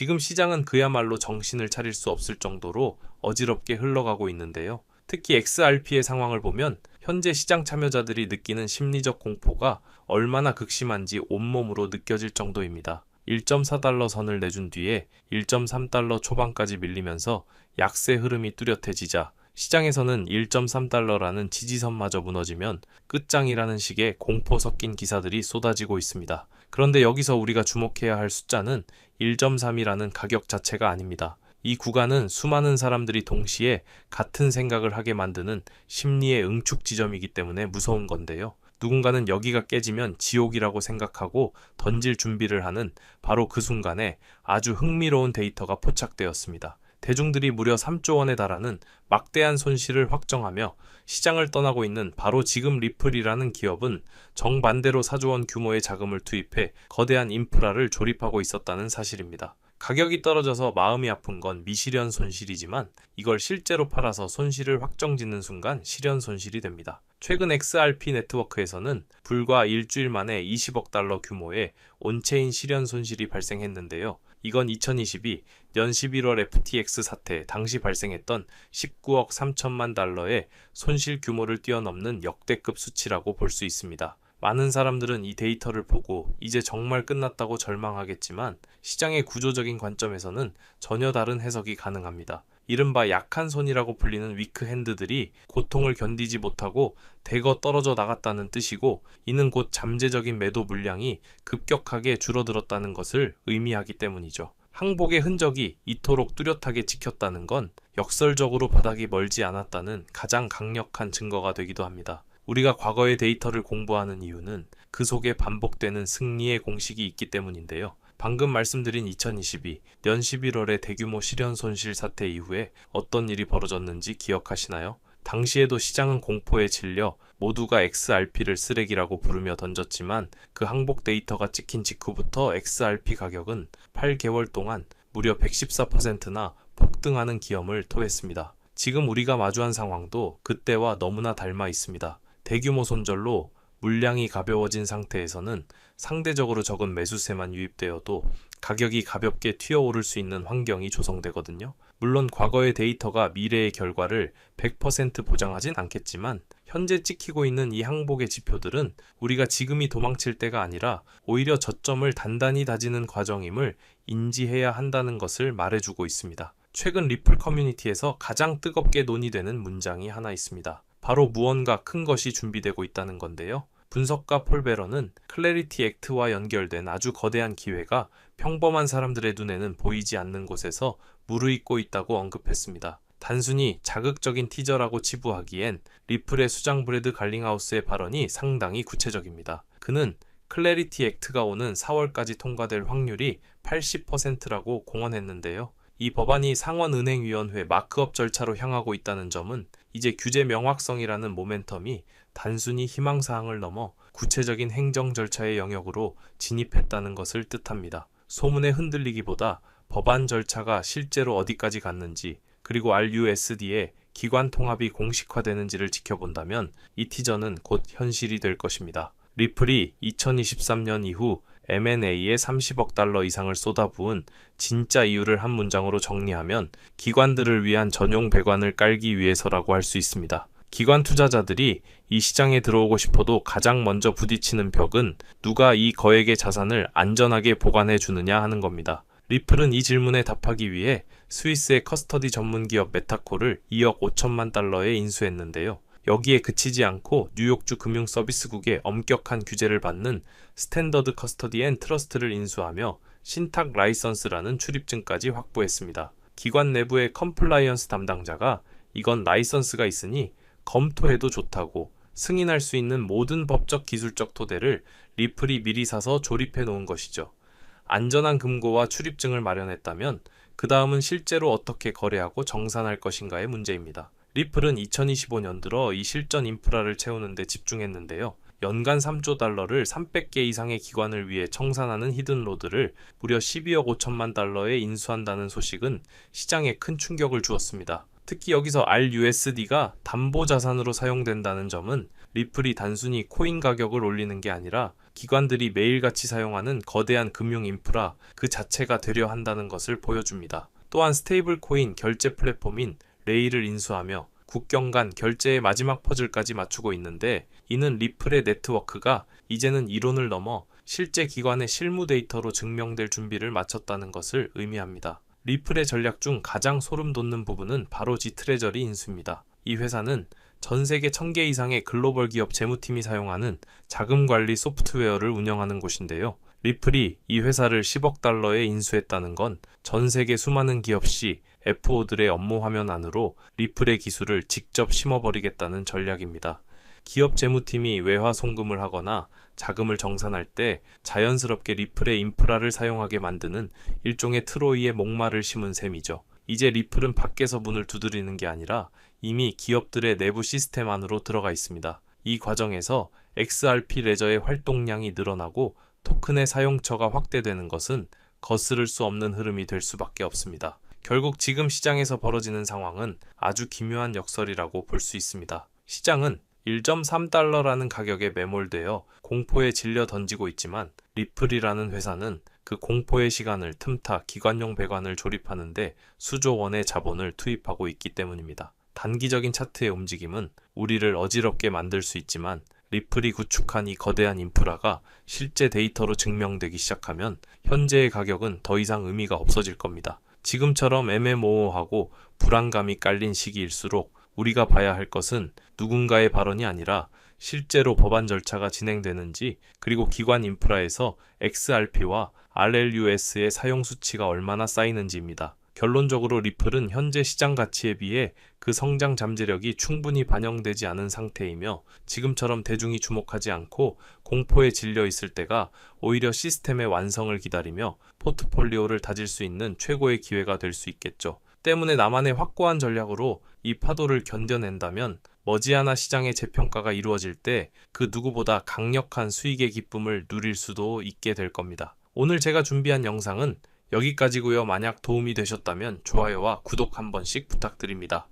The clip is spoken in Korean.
지금 시장은 그야말로 정신을 차릴 수 없을 정도로 어지럽게 흘러가고 있는데요. 특히 XRP의 상황을 보면 현재 시장 참여자들이 느끼는 심리적 공포가 얼마나 극심한지 온몸으로 느껴질 정도입니다. 1.4달러 선을 내준 뒤에 1.3달러 초반까지 밀리면서 약세 흐름이 뚜렷해지자 시장에서는 1.3달러라는 지지선마저 무너지면 끝장이라는 식의 공포 섞인 기사들이 쏟아지고 있습니다. 그런데 여기서 우리가 주목해야 할 숫자는 1.3이라는 가격 자체가 아닙니다. 이 구간은 수많은 사람들이 동시에 같은 생각을 하게 만드는 심리의 응축 지점이기 때문에 무서운 건데요. 누군가는 여기가 깨지면 지옥이라고 생각하고 던질 준비를 하는 바로 그 순간에 아주 흥미로운 데이터가 포착되었습니다. 대중들이 무려 3조 원에 달하는 막대한 손실을 확정하며 시장을 떠나고 있는 바로 지금 리플이라는 기업은 정반대로 4조 원 규모의 자금을 투입해 거대한 인프라를 조립하고 있었다는 사실입니다. 가격이 떨어져서 마음이 아픈 건 미실현 손실이지만 이걸 실제로 팔아서 손실을 확정짓는 순간 실현 손실이 됩니다. 최근 XRP 네트워크에서는 불과 일주일 만에 20억 달러 규모의 온체인 실현 손실이 발생했는데요. 이건 2022년 11월 FTX 사태 당시 발생했던 19억 3천만 달러의 손실 규모를 뛰어넘는 역대급 수치라고 볼 수 있습니다. 많은 사람들은 이 데이터를 보고 이제 정말 끝났다고 절망하겠지만 시장의 구조적인 관점에서는 전혀 다른 해석이 가능합니다. 이른바 약한 손이라고 불리는 위크핸드들이 고통을 견디지 못하고 대거 떨어져 나갔다는 뜻이고, 이는 곧 잠재적인 매도 물량이 급격하게 줄어들었다는 것을 의미하기 때문이죠. 항복의 흔적이 이토록 뚜렷하게 찍혔다는 건 역설적으로 바닥이 멀지 않았다는 가장 강력한 증거가 되기도 합니다. 우리가 과거의 데이터를 공부하는 이유는 그 속에 반복되는 승리의 공식이 있기 때문인데요. 방금 말씀드린 2022년 11월의 대규모 실현 손실 사태 이후에 어떤 일이 벌어졌는지 기억하시나요? 당시에도 시장은 공포에 질려 모두가 XRP를 쓰레기라고 부르며 던졌지만 그 항복 데이터가 찍힌 직후부터 XRP 가격은 8개월 동안 무려 114%나 폭등하는 기염을 토했습니다. 지금 우리가 마주한 상황도 그때와 너무나 닮아 있습니다. 대규모 손절로 물량이 가벼워진 상태에서는 상대적으로 적은 매수세만 유입되어도 가격이 가볍게 튀어오를 수 있는 환경이 조성되거든요. 물론 과거의 데이터가 미래의 결과를 100% 보장하진 않겠지만 현재 찍히고 있는 이 항복의 지표들은 우리가 지금이 도망칠 때가 아니라 오히려 저점을 단단히 다지는 과정임을 인지해야 한다는 것을 말해주고 있습니다. 최근 리플 커뮤니티에서 가장 뜨겁게 논의되는 문장이 하나 있습니다. 바로 무언가 큰 것이 준비되고 있다는 건데요. 분석가 폴 베러는 클래리티 액트와 연결된 아주 거대한 기회가 평범한 사람들의 눈에는 보이지 않는 곳에서 무르익고 있다고 언급했습니다. 단순히 자극적인 티저라고 치부하기엔 리플의 수장 브래드 갈링하우스의 발언이 상당히 구체적입니다. 그는 클래리티 액트가 오는 4월까지 통과될 확률이 80%라고 공언했는데요. 이 법안이 상원은행위원회 마크업 절차로 향하고 있다는 점은 이제 규제 명확성이라는 모멘텀이 단순히 희망사항을 넘어 구체적인 행정 절차의 영역으로 진입했다는 것을 뜻합니다. 소문에 흔들리기보다 법안 절차가 실제로 어디까지 갔는지, 그리고 RUSD의 기관 통합이 공식화되는지를 지켜본다면 이 티저는 곧 현실이 될 것입니다. 리플이 2023년 이후 M&A에 30억 달러 이상을 쏟아부은 진짜 이유를 한 문장으로 정리하면 기관들을 위한 전용 배관을 깔기 위해서라고 할 수 있습니다. 기관 투자자들이 이 시장에 들어오고 싶어도 가장 먼저 부딪히는 벽은 누가 이 거액의 자산을 안전하게 보관해 주느냐 하는 겁니다. 리플은 이 질문에 답하기 위해 스위스의 커스터디 전문기업 메타코를 2억 5천만 달러에 인수했는데요. 여기에 그치지 않고 뉴욕주 금융서비스국의 엄격한 규제를 받는 스탠더드 커스터디 앤 트러스트를 인수하며 신탁 라이선스라는 출입증까지 확보했습니다. 기관 내부의 컴플라이언스 담당자가 이건 라이선스가 있으니 검토해도 좋다고 승인할 수 있는 모든 법적 기술적 토대를 리플이 미리 사서 조립해 놓은 것이죠. 안전한 금고와 출입증을 마련했다면 그 다음은 실제로 어떻게 거래하고 정산할 것인가의 문제입니다. 리플은 2025년 들어 이 실전 인프라를 채우는 데 집중했는데요. 연간 3조 달러를 300개 이상의 기관을 위해 청산하는 히든로드를 무려 12억 5천만 달러에 인수한다는 소식은 시장에 큰 충격을 주었습니다. 특히 여기서 RUSD가 담보자산으로 사용된다는 점은 리플이 단순히 코인 가격을 올리는 게 아니라 기관들이 매일같이 사용하는 거대한 금융 인프라 그 자체가 되려 한다는 것을 보여줍니다. 또한 스테이블 코인 결제 플랫폼인 레이를 인수하며 국경 간 결제의 마지막 퍼즐까지 맞추고 있는데, 이는 리플의 네트워크가 이제는 이론을 넘어 실제 기관의 실무 데이터로 증명될 준비를 마쳤다는 것을 의미합니다. 리플의 전략 중 가장 소름 돋는 부분은 바로 지트레저리 인수입니다. 이 회사는 전 세계 1000개 이상의 글로벌 기업 재무팀이 사용하는 자금 관리 소프트웨어를 운영하는 곳인데요. 리플이 이 회사를 10억 달러에 인수했다는 건 전 세계 수많은 기업 시 FO들의 업무 화면 안으로 리플의 기술을 직접 심어버리겠다는 전략입니다. 기업 재무팀이 외화 송금을 하거나 자금을 정산할 때 자연스럽게 리플의 인프라를 사용하게 만드는 일종의 트로이의 목마를 심은 셈이죠. 이제 리플은 밖에서 문을 두드리는 게 아니라 이미 기업들의 내부 시스템 안으로 들어가 있습니다. 이 과정에서 XRP 레저의 활동량이 늘어나고 토큰의 사용처가 확대되는 것은 거스를 수 없는 흐름이 될 수밖에 없습니다. 결국 지금 시장에서 벌어지는 상황은 아주 기묘한 역설이라고 볼 수 있습니다. 시장은 1.3달러라는 가격에 매몰되어 공포에 질려 던지고 있지만, 리플이라는 회사는 그 공포의 시간을 틈타 기관용 배관을 조립하는데 수조 원의 자본을 투입하고 있기 때문입니다. 단기적인 차트의 움직임은 우리를 어지럽게 만들 수 있지만, 리플이 구축한 이 거대한 인프라가 실제 데이터로 증명되기 시작하면 현재의 가격은 더 이상 의미가 없어질 겁니다. 지금처럼 애매모호하고 불안감이 깔린 시기일수록 우리가 봐야 할 것은 누군가의 발언이 아니라 실제로 법안 절차가 진행되는지, 그리고 기관 인프라에서 XRP와 RLUS의 사용 수치가 얼마나 쌓이는지입니다. 결론적으로 리플은 현재 시장 가치에 비해 그 성장 잠재력이 충분히 반영되지 않은 상태이며, 지금처럼 대중이 주목하지 않고 공포에 질려 있을 때가 오히려 시스템의 완성을 기다리며 포트폴리오를 다질 수 있는 최고의 기회가 될 수 있겠죠. 때문에 나만의 확고한 전략으로 이 파도를 견뎌낸다면 머지않아 시장의 재평가가 이루어질 때 그 누구보다 강력한 수익의 기쁨을 누릴 수도 있게 될 겁니다. 오늘 제가 준비한 영상은 여기까지고요. 만약 도움이 되셨다면 좋아요와 구독 한 번씩 부탁드립니다.